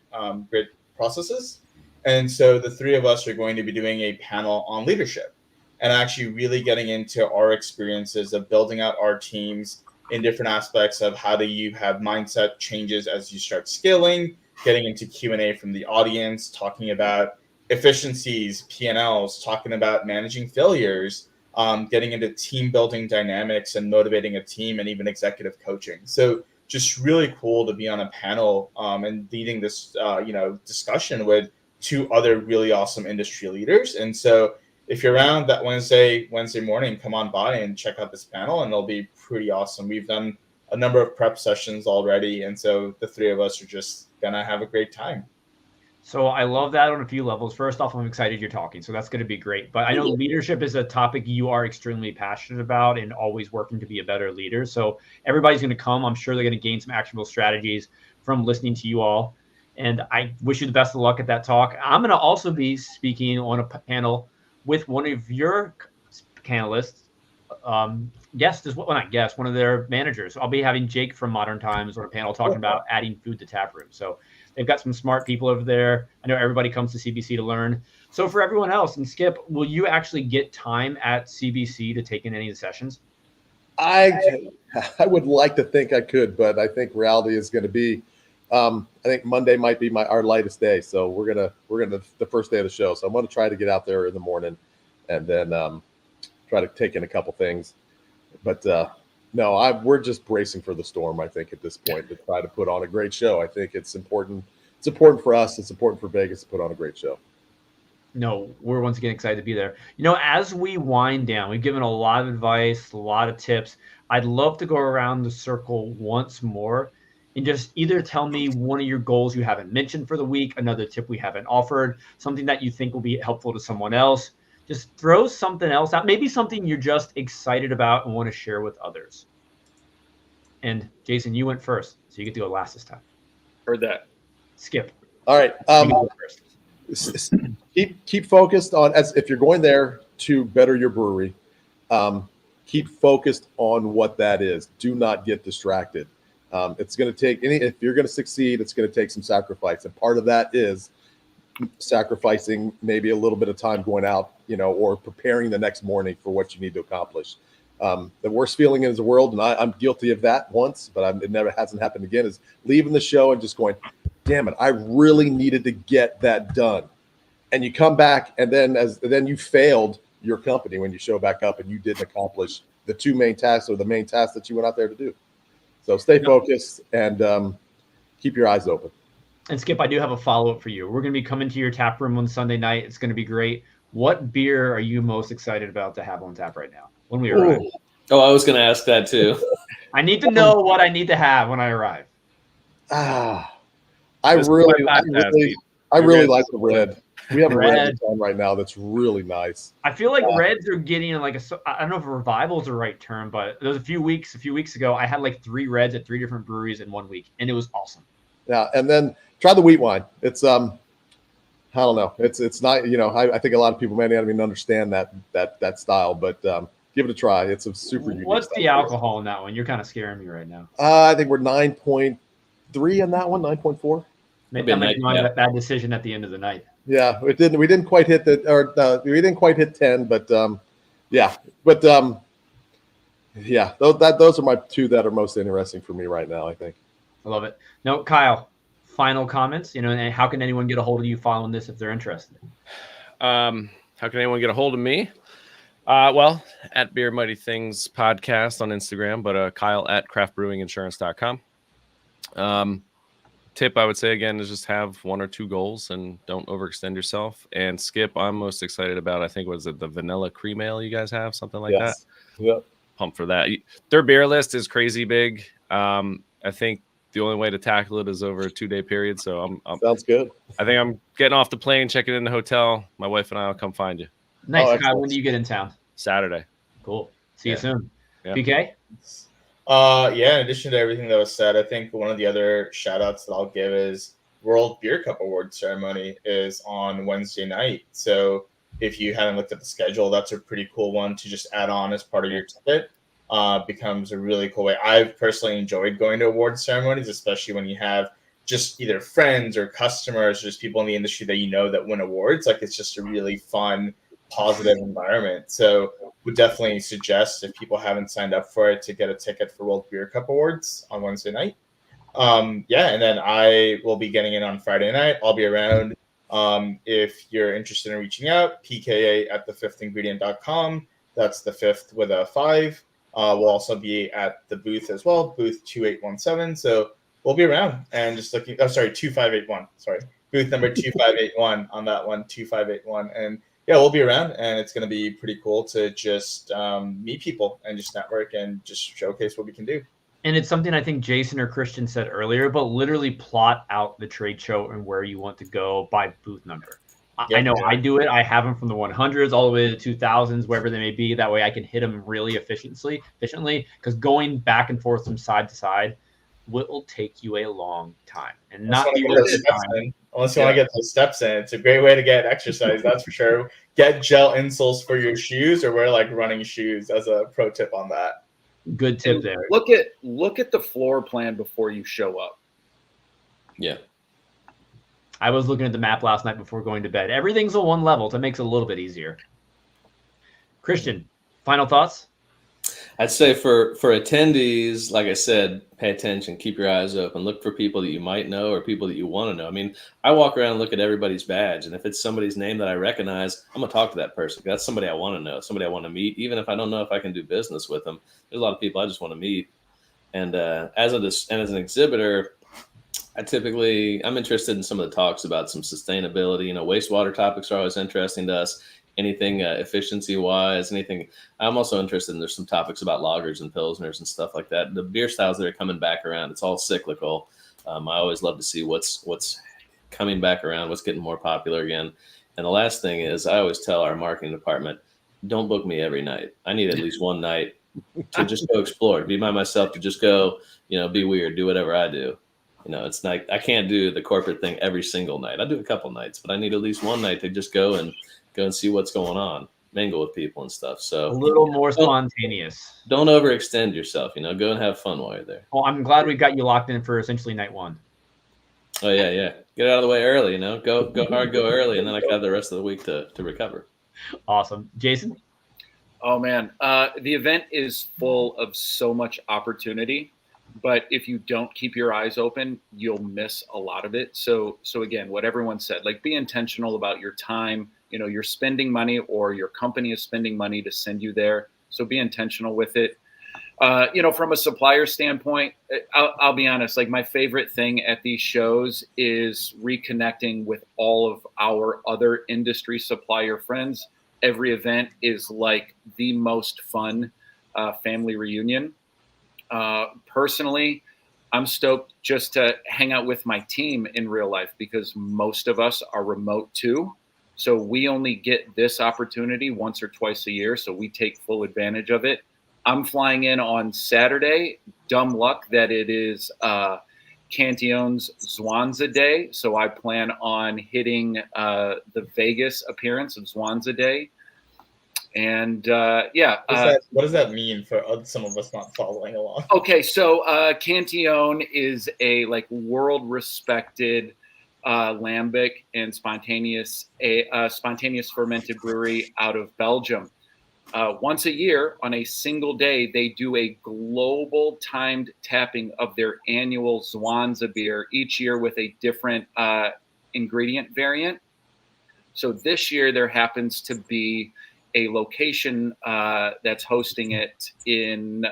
Processes. And so the three of us are going to be doing a panel on leadership and actually really getting into our experiences of building out our teams in different aspects of how do you have mindset changes as you start scaling, getting into Q&A from the audience, talking about efficiencies, P&Ls, talking about managing failures, getting into team building dynamics and motivating a team, and even executive coaching. So just really cool to be on a panel and leading this discussion with two other really awesome industry leaders. And so if you're around that Wednesday morning, come on by and check out this panel, and it'll be pretty awesome. We've done a number of prep sessions already, and so the three of us are just gonna have a great time. So I love that on a few levels. First off, I'm excited you're talking, so that's going to be great. But I know leadership is a topic you are extremely passionate about and always working to be a better leader. So everybody's going to come. I'm sure they're going to gain some actionable strategies from listening to you all. And I wish you the best of luck at that talk. I'm going to also be speaking on a panel with one of your panelists, one of their managers. I'll be having Jake from Modern Times on a panel talking about adding food to tap room. So they've got some smart people over there. I know everybody comes to CBC to learn. So for everyone else, and Skip, will you actually get time at CBC to take in any of the sessions? I would like to think I could, but I think reality is going to be, I think Monday might be our lightest day. So we're gonna the first day of the show. So I'm going to try to get out there in the morning, and then try to take in a couple things. But no, we're just bracing for the storm, I think, at this point, to try to put on a great show. I think it's important. It's important for us. It's important for Vegas to put on a great show. No, we're once again excited to be there. As we wind down, we've given a lot of advice, a lot of tips. I'd love to go around the circle once more and just either tell me one of your goals you haven't mentioned for the week, another tip we haven't offered, something that you think will be helpful to someone else. Just throw something else out, maybe something you're just excited about and want to share with others. And Jason, you went first, so you get to go last this time. Heard that. Skip. All right. Keep focused on, as if you're going there to better your brewery, keep focused on what that is. Do not get distracted. It's going to take if you're going to succeed, it's going to take some sacrifice, and part of that is sacrificing maybe a little bit of time going out, or preparing the next morning for what you need to accomplish. The worst feeling in the world, and I'm guilty of that once, but it never hasn't happened again, is leaving the show and just going, damn it, I really needed to get that done. And you come back, and then you failed your company when you show back up and you didn't accomplish the two main tasks, or the main task that you went out there to do. So stay focused and keep your eyes open. And Skip, I do have a follow-up for you. We're going to be coming to your tap room on Sunday night. It's going to be great. What beer are you most excited about to have on tap right now when we arrive? Oh, I was going to ask that too. I need to know what I need to have when I arrive. I really like the red. We have a red on right now that's really nice. I feel like reds are getting I don't know if revival is the right term, but there was a few weeks ago, I had like 3 reds at 3 different breweries in 1 week, and it was awesome. Yeah, and then try the wheat wine. It's I don't know. It's not, I think a lot of people may not even understand that style, but give it a try. It's a super unique. What's the alcohol in that one? You're kind of scaring me right now. I think we're 9.3 in that one, 9.4. Maybe that might be a bad decision at the end of the night. Yeah, we didn't quite hit we didn't quite hit 10, but those are my 2 that are most interesting for me right now, I think. I love it. No, Kyle, final comments, and how can anyone get a hold of you following this if they're interested? How can anyone get a hold of me? Well, at Beer Mighty Things podcast on Instagram, but Kyle at craftbrewinginsurance.com. Tip I would say again is just have 1 or 2 goals and don't overextend yourself. And Skip, I'm most excited about, I think, was it the vanilla cream ale you guys have, something like that? Yep. Pumped for that. Their beer list is crazy big. I think the only way to tackle it is over a 2-day period. So sounds good. I think I'm getting off the plane, checking in the hotel. My wife and I will come find you. Nice. Kyle, when do you get in town? Saturday. Cool. See you soon. Yeah. PK? In addition to everything that was said, I think one of the other shout outs that I'll give is World Beer Cup Award ceremony is on Wednesday night. So if you haven't looked at the schedule, that's a pretty cool one to just add on as part of your ticket. Becomes a really cool way. I've personally enjoyed going to award ceremonies, especially when you have just either friends or customers, or just people in the industry that you know that win awards. Like, it's just a really fun, positive environment. So would definitely suggest, if people haven't signed up for it, to get a ticket for World Beer Cup Awards on Wednesday night. And then I will be getting in on Friday night. I'll be around. If you're interested in reaching out, pka@thefifthingredient.com. That's the fifth with a 5. We'll also be at the booth as well, booth 2817. So we'll be around and just looking. Oh, sorry, 2581. Sorry, booth number 2581 on that one, 2581. And yeah, we'll be around, and it's going to be pretty cool to just meet people and just network and just showcase what we can do. And it's something I think Jason or Christian said earlier, but literally plot out the trade show and where you want to go by booth number. I know I do it. I have them from the 100s all the way to the 2000s, wherever they may be. That way I can hit them really efficiently, because going back and forth from side to side will take you a long time. And not be worth the time. Unless you want to get those steps in. It's a great way to get exercise, that's for sure. Get gel insoles for your shoes, or wear like running shoes, as a pro tip on that. Good tip there. Look at the floor plan before you show up. Yeah. I was looking at the map last night before going to bed. Everything's on one level, so it makes it a little bit easier. Christian, final thoughts? I'd say for attendees, like I said, pay attention, keep your eyes open, look for people that you might know or people that you want to know. I mean, I walk around and look at everybody's badge, and if it's somebody's name that I recognize, I'm going to talk to that person. That's somebody I want to know, somebody I want to meet, even if I don't know if I can do business with them. There's a lot of people I just want to meet. And as an exhibitor, I'm interested in some of the talks about some sustainability. Wastewater topics are always interesting to us. Anything efficiency wise, anything. I'm also interested in, there's some topics about lagers and pilsners and stuff like that. The beer styles that are coming back around, it's all cyclical. I always love to see what's coming back around, what's getting more popular again. And the last thing is, I always tell our marketing department, don't book me every night. I need at least one night to just go explore, to be by myself, to just go, be weird, do whatever I do. It's like, I can't do the corporate thing every single night. I do a couple nights, but I need at least one night to just go and see what's going on, mingle with people and stuff. So a little more spontaneous. Don't overextend yourself. Go and have fun while you're there. Well, I'm glad we got you locked in for essentially night one. Oh yeah. Get out of the way early. Go hard, go early, and then I can have the rest of the week to recover. Awesome, Jason. Oh man, the event is full of so much opportunity, but if you don't keep your eyes open, you'll miss a lot of it. So again, what everyone said, like, be intentional about your time. You're spending money, or your company is spending money to send you there. So be intentional with it. From a supplier standpoint, I'll be honest, like, my favorite thing at these shows is reconnecting with all of our other industry supplier friends. Every event is like the most fun family reunion. Personally, I'm stoked just to hang out with my team in real life, because most of us are remote too. So we only get this opportunity once or twice a year. So we take full advantage of it. I'm flying in on Saturday. Dumb luck that it is Cantion's Zwanza Day. So I plan on hitting the Vegas appearance of Zwanza Day. And what does that mean for some of us not following along? Okay, so Cantillon is a world respected lambic and spontaneous fermented brewery out of Belgium. Once a year, on a single day, they do a global timed tapping of their annual Zwanza beer, each year with a different ingredient variant. So this year there happens to be a location that's hosting it in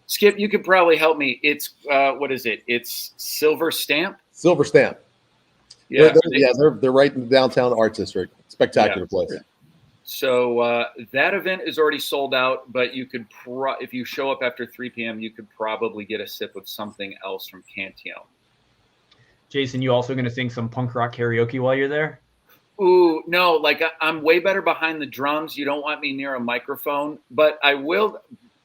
Skip. You could probably help me. It's what is it? It's Silver Stamp. Silver Stamp. Yeah, they're right in the downtown arts district. Spectacular place. So that event is already sold out, but you could if you show up after 3 p.m., you could probably get a sip of something else from Cantillon. Jason, you also going to sing some punk rock karaoke while you're there? Ooh, no, I'm way better behind the drums. You don't want me near a microphone, but I will.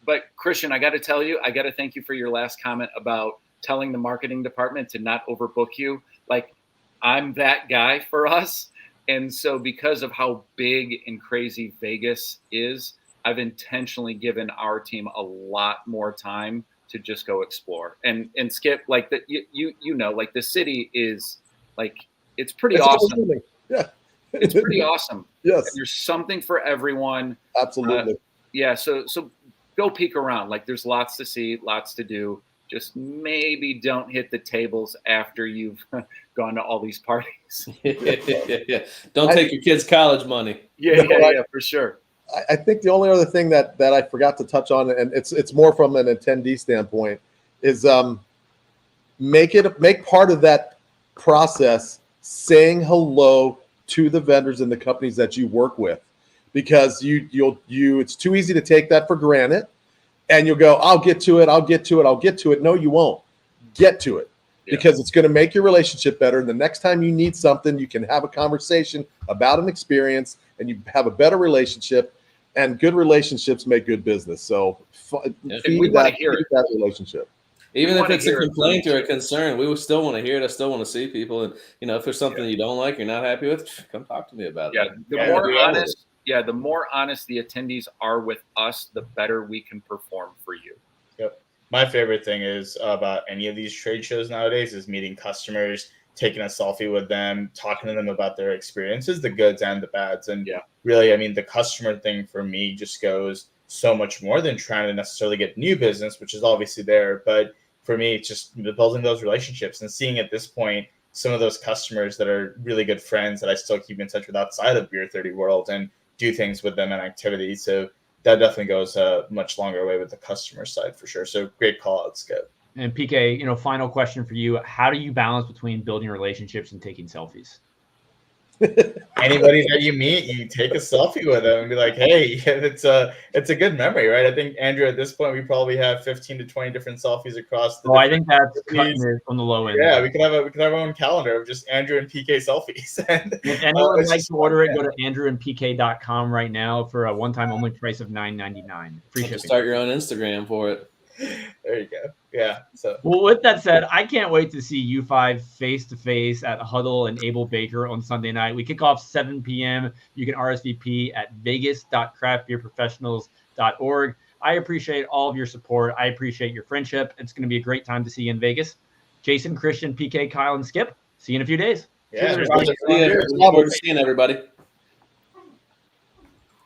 But Christian, I got to thank you for your last comment about telling the marketing department to not overbook you. like I'm that guy for us. And so because of how big and crazy Vegas is, I've intentionally given our team a lot more time to just go explore and Skip, like that, you know, like the city is like, it's pretty awesome. Yeah. It's pretty awesome. Yes. And there's something for everyone. Absolutely. Yeah. So go peek around. Like there's lots to see, lots to do. Just maybe don't hit the tables after you've gone to all these parties. Yeah. Don't take your kids' college money. Yeah, for sure. I think the only other thing that I forgot to touch on, and it's more from an attendee standpoint, is make part of that process saying hello to the vendors and the companies that you work with, because it's too easy to take that for granted, and you'll go, I'll get to it. No, you won't. Get to it. Because it's going to make your relationship better. And the next time you need something, you can have a conversation about an experience, and you have a better relationship. And good relationships make good business. So feed that relationship. Even if it's a complaint or a concern, we would still want to hear it. I still want to see people. And, you know, if there's something you don't like, you're not happy with, come talk to me about it. The more honest the attendees are with us, the better we can perform for you. Yep. My favorite thing is about any of these trade shows nowadays is meeting customers, taking a selfie with them, talking to them about their experiences, the goods and the bads. And really, I mean, the customer thing for me just goes so much more than trying to necessarily get new business, which is obviously there. But for me, it's just building those relationships and seeing at this point some of those customers that are really good friends that I still keep in touch with outside of Beer 30 world and do things with them and activities. So that definitely goes a much longer way with the customer side for sure. So great call out, Skip. And PK, you know, final question for you. How do you balance between building relationships and taking selfies? Anybody that you meet, you take a selfie with them and be like, hey, it's a good memory, right? I think, Andrew, at this point, we probably have 15 to 20 different selfies across the I think that's cutting it on the low end. Yeah, we could have our own calendar of just Andrew and PK selfies. And if anyone would like to order it, go to andrewandpk.com right now for a one-time only price of $9.99. Free shipping. Start your own Instagram for it. There you go. Yeah. So, well, with that said, I can't wait to see you five face to face at HUDL and Able Baker on Sunday night. We kick off 7 p.m. You can RSVP at vegas.craftbeerprofessionals.org. I appreciate all of your support. I appreciate your friendship. It's going to be a great time to see you in Vegas. Jason, Christian, PK, Kyle, and Skip. See you in a few days. Yeah. Look forward to seeing everybody.